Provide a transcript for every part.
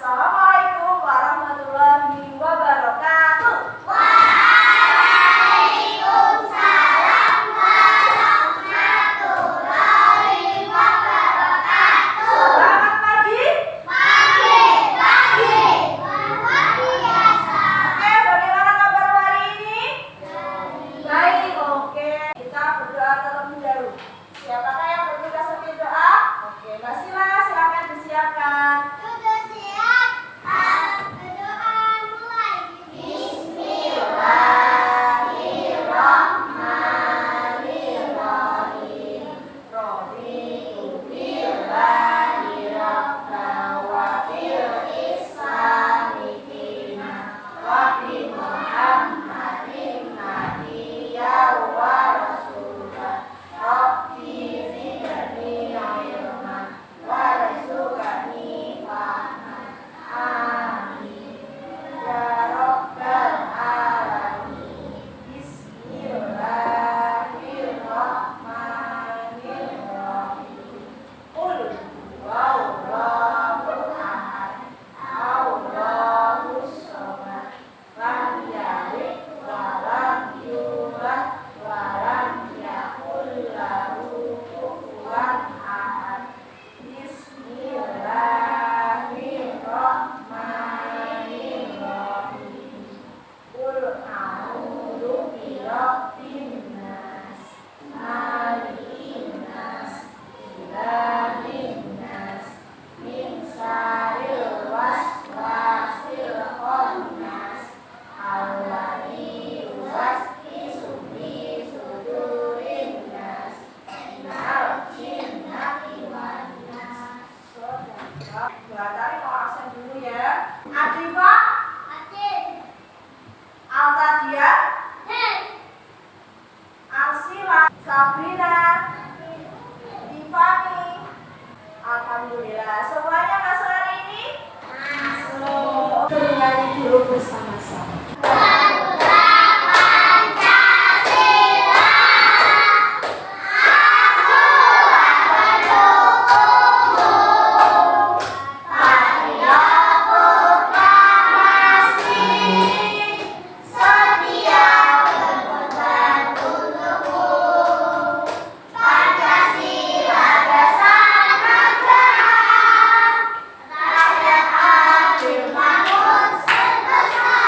Assalamualaikum warahmatullahi wabarakatuh. Waalaikumsalam warahmatullahi wabarakatuh. Selamat pagi. Pagi. Luar biasa. Oke, bagaimana kabar hari ini? Baik, oke. Kita berdoa terlebih dahulu. Siapakah yang bertugas untuk doa? Oke, Mbak Sila, silakan disiapkan. Sudah siap? Berdoa mulai. Bismillahirrahmanirrahim. Raditu billahi rabban wa bil islami dinan wa bi Muhammadin nabiyyan wa rasulan. Rabbi zidni ilman warzuqni fahman. Amin. Ya Rabbal alamin. Bismillahirrahmanirrahim. Qul huwallahu ahad. Allahus samad. Lam yalid wa lam yulad wa lam yakul lahu kufuwan ahad. Bismillahirrahmanirrahim. Qul a'udzu birabbin nas, malikin nas, ilahin nas, min syarril waswasil khannas, alladzi yuwaswisu fi sudurin nas, minal jinnati wan nas. Dua kali mau absen dulu ya. Adifa, Altadia, Arsila, Sabrina, Divani. Alhamdulillah, semuanya masuk hari ini? Masuk. Bernyanyi dulu bersama-sama. Terima kasih.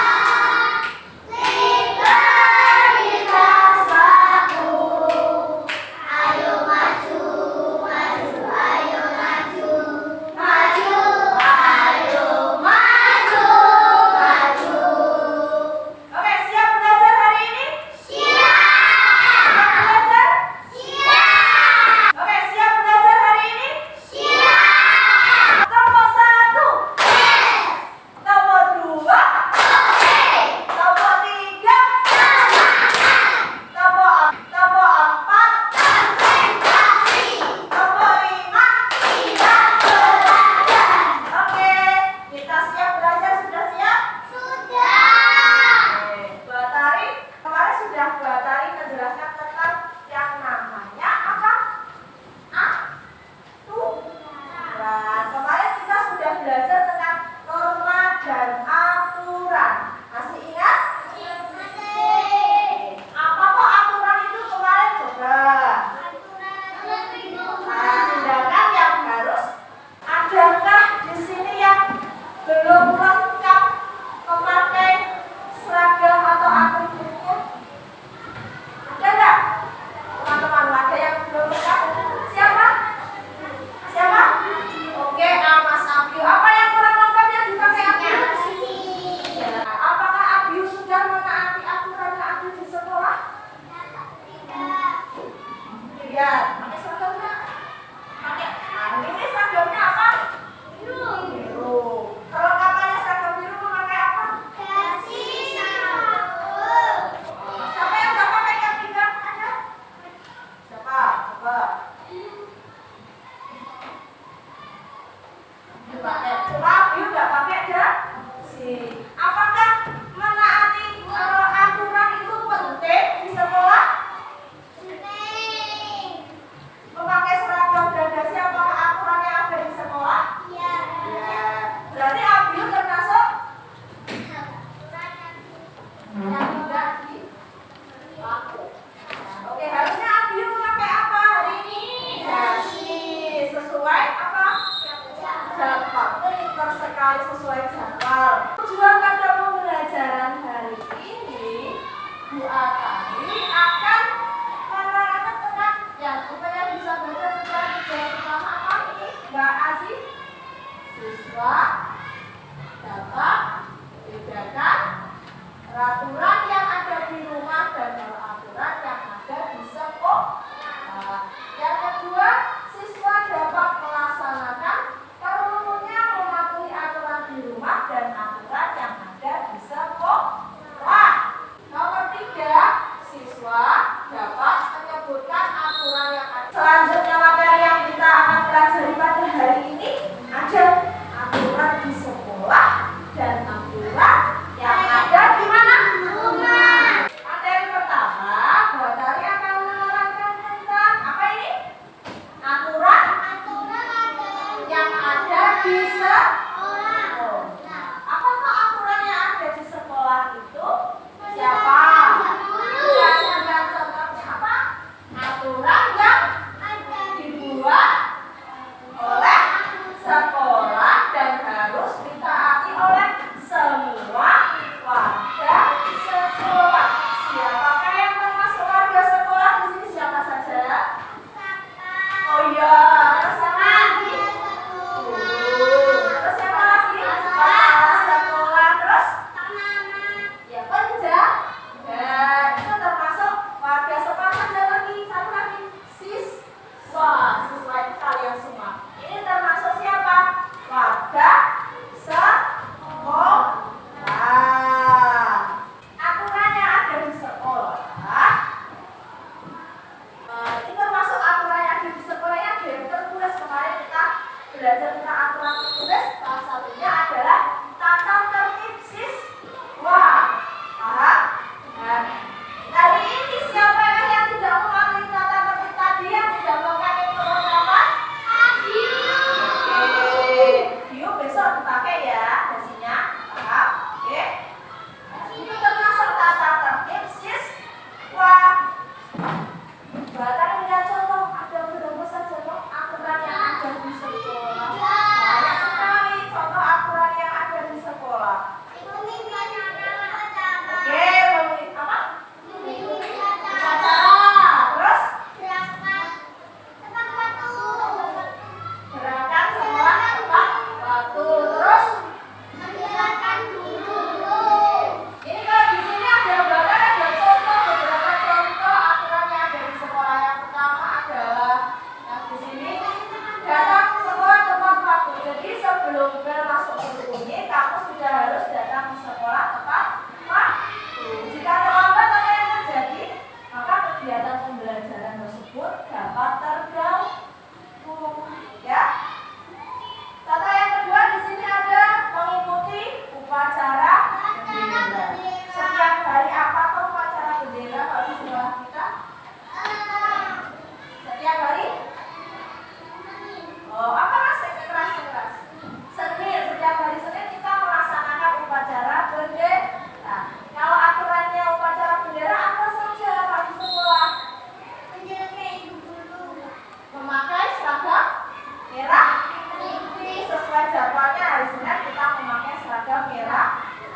dapat bedakan peraturan yang ada di rumah dan peraturan yang ada di sekolah. Yang kedua, siswa dapat melaksanakan perlunya mematuhi aturan di rumah dan aturan yang ada di sekolah. Nomor 3, siswa dapat menyebutkan aturan yang ada. Selanjutnya materi yang kita akan pelajari pada hari ini ada aturan di sekolah dan aturan yang ada di mana? Rumah. Materi pertama, Bu Atari akan menerangkan tentang apa ini? Aturan yang ada di sekolah. Apakah aturan yang ada di sekolah itu? Siapa? Dan contohnya apa? Aturan yang dibuat oleh sekolah dan harus ditaati oleh semua warga sekolah. Siapakah yang termasuk warga sekolah di sini? Siapa saja? Oh iya, sama. Terus siapa lagi? Kepala sekolah. Terus? Ya, penjaga. Itu termasuk warga sekolah. Ada lagi, satu lagi, siswa. Siswa itu kalian semua. Ini termasuk siapa? Warga sekolah. Aturan yang ada di sekolah. Ini termasuk aturan yang ada di sekolah yang tertulis. Kemarin kita belajar tentang aturan tertulis. Salah satunya adalah tata tertib siswa. Paham? Nah, hari ini siapa yang tidak mematuhi tata tertib tadi, yang tidak memakai perlengkapan? Oke, yuk besok dipakai ya dasinya. Paham? Oke. Itu termasuk tata tertib siswa. Bahkan melihat contoh, ada berapa saja toh aturan yang ada di sekolah? Banyak sekali contoh aturan yang ada di sekolah. Oke, apa? Upacara. Terus gerakan sekolah tepat waktu. Terus ini kalau di sini ada bahkan ada contoh, beberapa contoh aturan yang ada di sekolah. Yang pertama adalah yang di sini datang sekolah tepat waktu. Jadi sebelum bel masuk berbunyi, kamu sudah harus datang ke sekolah tepat waktu. Jika terlambat apa yang terjadi, maka kegiatan pembelajaran tersebut dapat terganggu. Ya. Tata yang kedua di sini ada mengikuti upacara bendera. Setiap hari apa tuh upacara bendera kalau di sekolah kita? Setiap hari? Oh, apa mas? Keras. Senin, setiap hari Senin kita melaksanakan upacara bendera. Kalau aturannya upacara bendera apa saja kalau di sekolah? Memakai seragam merah putih. Sesuai jadwalnya hari Senin kita memakai seragam merah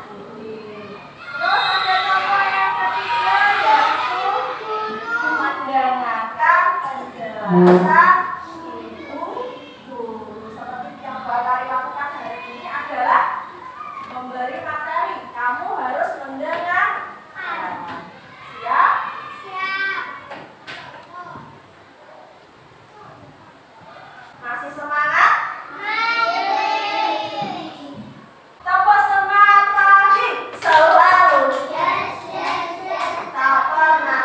putih. Terus ada contoh yang ketiga yaitu mendengarkan penjelasan ibu guru. Seperti yang Bu Atari lakukan hari ini adalah memberi materi. Kamu harus mendengarkan. Siap? Masih semangat? Tepuk semangat lagi. Selalu tak pernah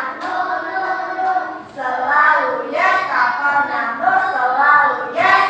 selalu yes, tak pernah no, selalu yes.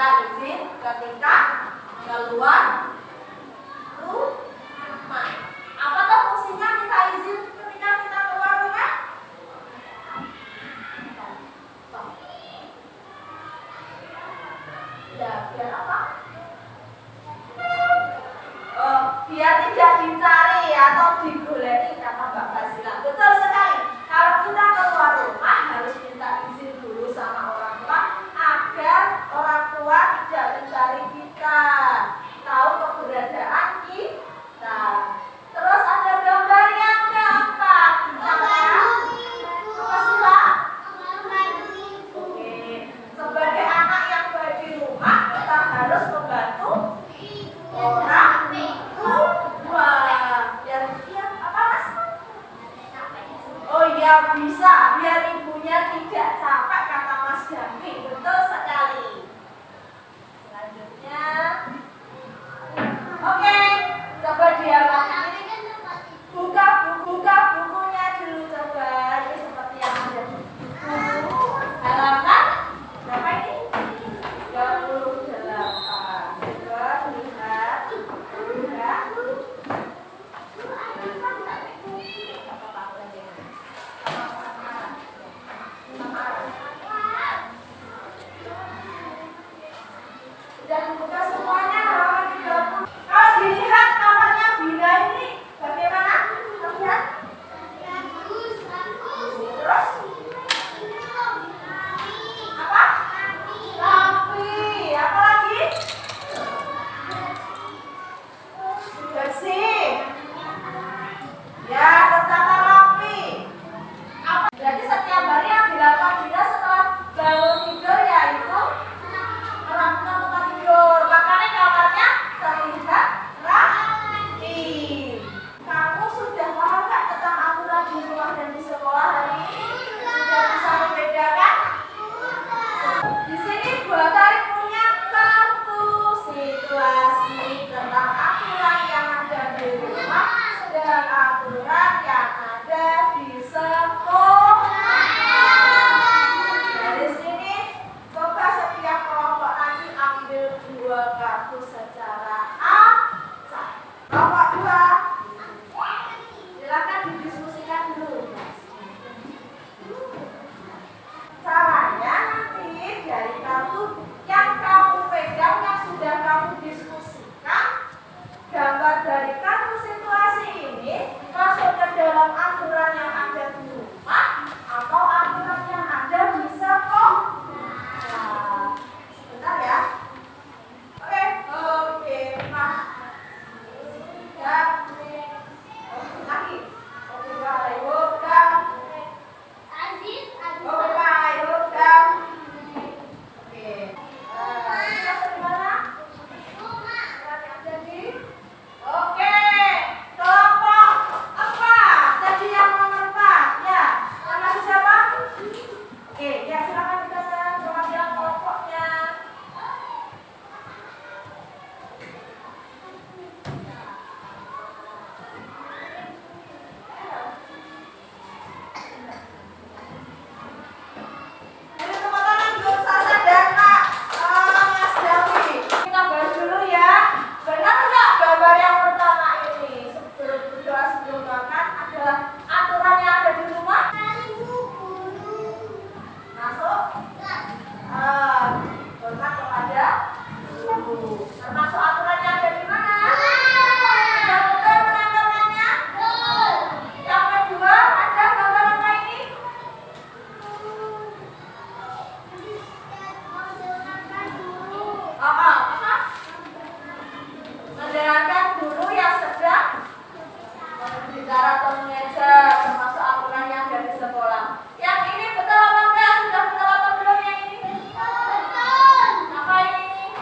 minta izin ketika keluar rumah. Apa tuh fungsinya minta izin ketika kita keluar rumah? Ya, biar apa? Oh, biar tidak dicari atau digoleki kata Mbak Basila. Betul sekali. Kalau kita keluar rumah harus minta izin dulu sama orang tua agar orang tua tidak mencari kita, tahu keberadaan kita. Terus ada gambar yang keempat. Apa Sila? Oke. Sebagai anak yang baik di rumah, kita harus membantu orang tua. Biar dia apa Mas? Oh iya bisa, biar ibunya tidak capek kata Mas Jami. Betul sekali. Selanjutnya, oke, coba dialog ini buka bukunya dulu coba. Ini seperti yang ada di buku. Halaman berapa ini? 38. Coba lihat. Ya. Sudah dibuka semuanya halaman 30. Kalau dilihat kamarnya Bina ini bagaimana? Lihat. Terus apa? Rapi. Apa lagi? Bersih. Ya, tertata rapi. Apa? Jadi setiap hari yang dilakukan Bina setelah bangun tidur yaitu merapikan tempat tidur. Makanya kamarnya terlihat rapi. Kamu sudah paham nggak tentang aturan di rumah dan di sekolah hari ini? Sudah bisa membedakan? Di sini buat tarik punya kartu situasi tentang aturan yang ada di rumah dan aturan yang ada di sekolah. Dari sini coba setiap kelompok nanti ambil 2 kartu secara acak. Kelompok 2 silakan didiskusikan dulu. Caranya nanti dari kartu yang kamu pegang yang sudah kamu diskusikan, gambar dari kartu situasi ini masuk ke dalam aturan yang ada di rumah atau aturan yang ada di sekolah. Nah, sebentar ya. Oke, Mas. Ya. Lagi. Oke, baik. Udah. Oke, baik. Udah. Oke. Kita di mana? Jadi, oke. Kelompok 4. Tadi yang nomor 4. Ya. Nama siapa? Oke, ya silakan kita perwakilan kelompoknya. Jadi tepuk tangan untuk Sasa dan Mas Davi. Kita bahas dulu ya. Benar nggak gambar yang pertama ini? Sebelum berdoa sebelum makan adalah aturan yang ada di rumah. Masuk. Hormat kepada guru. Termasuk aturan yang ada di mana? Sudah betul menanggapannya? Yang kedua ada gambar apa ini? Apa? Mendengarkan guru yang sedang bicara atau mengajar, termasuk aturan yang ada di sekolah. Yang ini betul apa enggak? Sudah betul atau belum yang ini? Apa ini?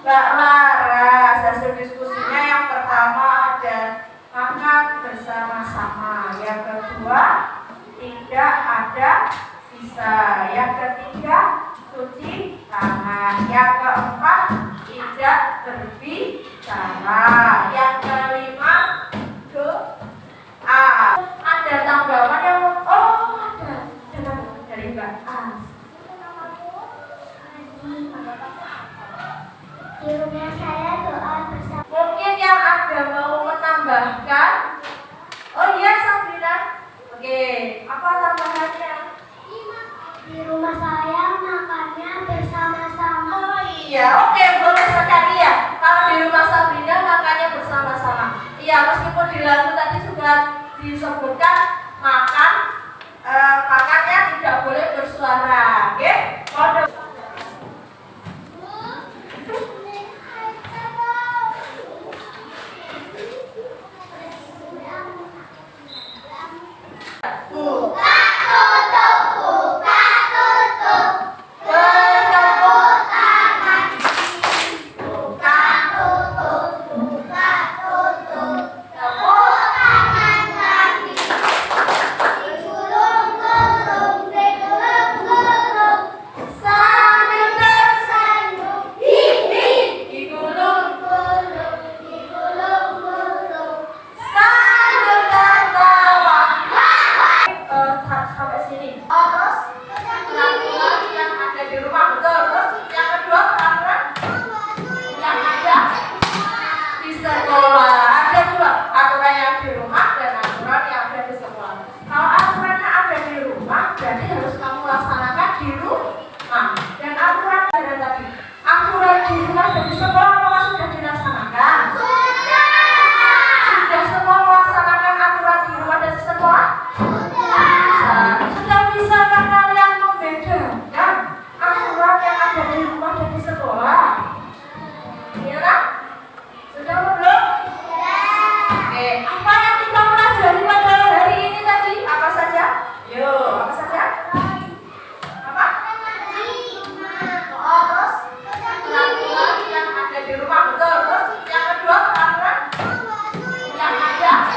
Mbak Laras. Hasil diskusinya yang pertama ada makan bersama-sama, yang kedua tidak ada sisa, yang ketiga cuci tangan, yang keempat tidak berbicara, yang kelima doa. Ada tanggapan yang ada dari Mbak As. Di rumah saya doa bersama. Mungkin yang ada mau menambahkan. Oh iya Sabrina. Oke, apa tambahannya? Di rumah saya makannya bersama-sama. Oh iya, oke, boleh sekali ya. Kalau di rumah Sabrina makannya bersama-sama. Iya, meskipun di lagu tadi juga disebutkan makannya tidak boleh bersuara. Oke? Kode. Buka tutup, buka tutup. Bertepuk Tangan buka tutup, buka tutup. Tepuk tangan lagi. Digulung-gulung, digulung-gulung. Sambil tersenyum, digulung-gulung, digulung-gulung. sambil tertawa. Sampai sini. Oh, terus yang ada di rumah, betul. Terus yang kedua peraturan yang ada di sekolah. Ada dua, aturan yang di rumah dan aturan yang ada di sekolah. Kalau aturannya ada di rumah, berarti harus kamu laksanakan di rumah. Dan aturan ada tadi, aturan di rumah dan di sekolah apakah sudah dilaksanakan? Sudah semua melaksanakan aturan di rumah dan di sekolah? Sudah bisakah kalian membedakan aturan yang ada di rumah dan di sekolah? Iya kan? Sudah atau belum? Oke, apa yang kita pelajari pada hari ini tadi? Apa saja? Yuk, apa saja? Apa? Oh, terus aturan yang ada di rumah, betul. Terus yang kedua aturan yang ada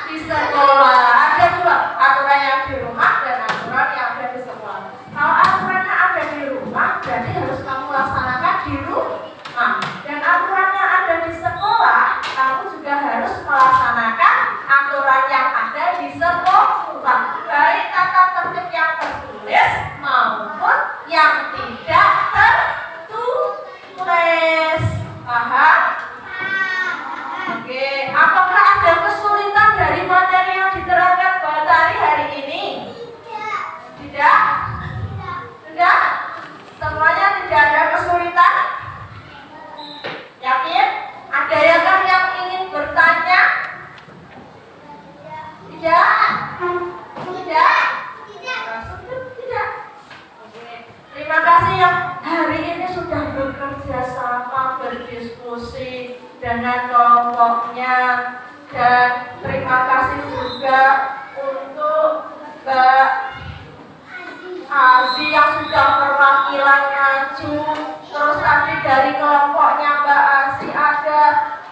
di sekolah. Ada dua, aturan yang di rumah dan aturan yang ada di sekolah. Kalau aturannya ada di rumah, berarti harus kamu laksanakan di rumah. Dan aturannya ada di sekolah, kamu juga harus melaksanakan aturan yang ada di sekolah. Baik tata tertib yang tertulis maupun yang tidak tertulis. Paham? Oke, apakah ada kesulitan dari materi yang diterangkan pada hari ini? Tidak? Tidak? Semuanya tidak ada kesulitan? Yakin? Ada yang ingin bertanya? Tidak? Tidak? Tidak? Oke. Terima kasih yang hari ini sudah bekerja sama, berdiskusi dengan kelompoknya. Dan terima kasih juga untuk Mbak Azi yang sudah perwakilan maju. Terus tadi dari kelompoknya Mbak Azi ada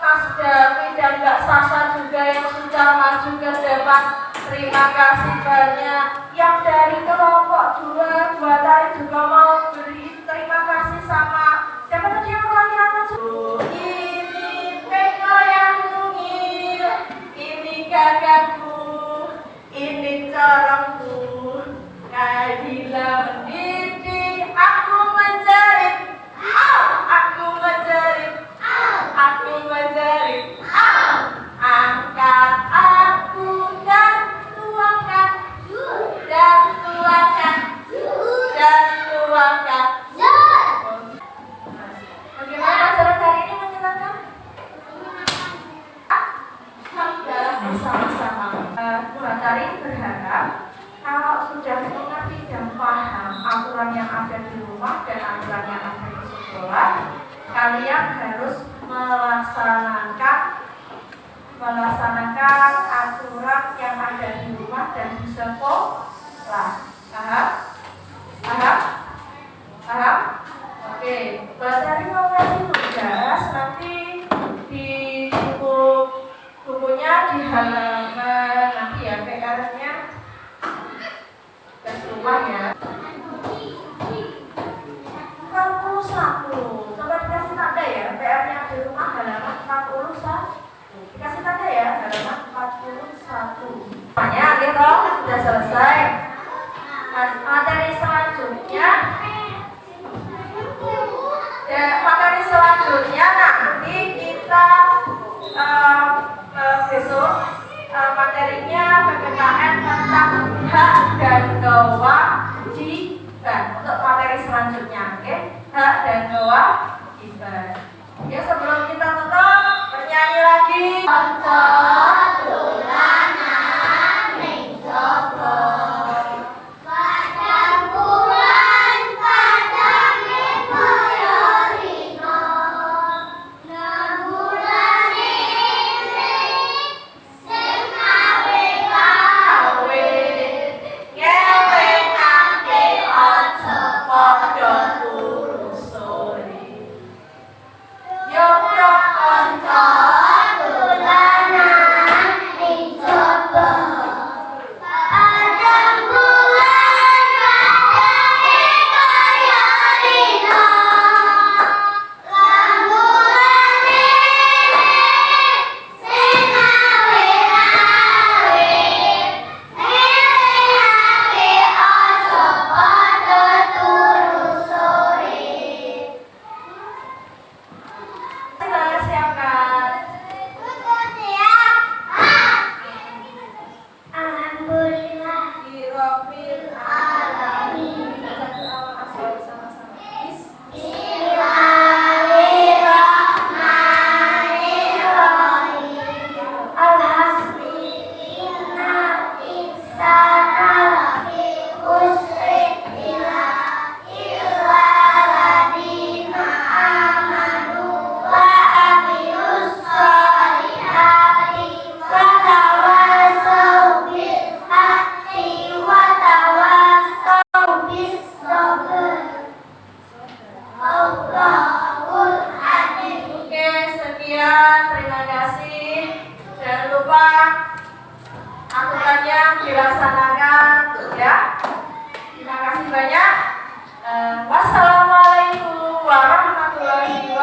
Mas Davi dan Mbak Sasa juga yang sudah maju ke depan. Terima kasih banyak. Yang dari kelompok dua tadi juga mau beri terima kasih sama siapa tadi yang perwakilan maju? Ini Peko yang mungil, ini kakakku, ini corongku. Nabila mendidik, aku menjerit, aku menjerit, aku menjerit. Angkat aku dan tuangkan, dan tuangkan, dan tuangkan. Bagaimana acara hari ini menyenangkan? Alhamdulillah bersama-sama. Buatari berharap kalau sudah mengerti dan paham aturan yang ada di rumah dan aturan yang ada di sekolah, kalian harus melaksanakan aturan yang ada di rumah dan di sekolah. Paham? Paham? Paham? Oke, Mbak Sari mau ngasih tugas nanti di bukunya di halaman nanti ya PR-nya tugas rumah ya. 41. Coba dikasih tanda ya, PR-nya di rumah halaman 41. Dikasih tanda ya, halaman 41. Semuanya gitu, sudah selesai. Materi selanjutnya nanti kita besok materinya PPKN tentang hak dan kewajiban untuk materi selanjutnya, oke? Hak dan kewajiban. Ya, sebelum kita tutup bernyanyi lagi. Terima kasih. Jangan lupa aturannya dilaksanakan ya. Terima kasih banyak. Wassalamualaikum warahmatullahi wabarakatuh.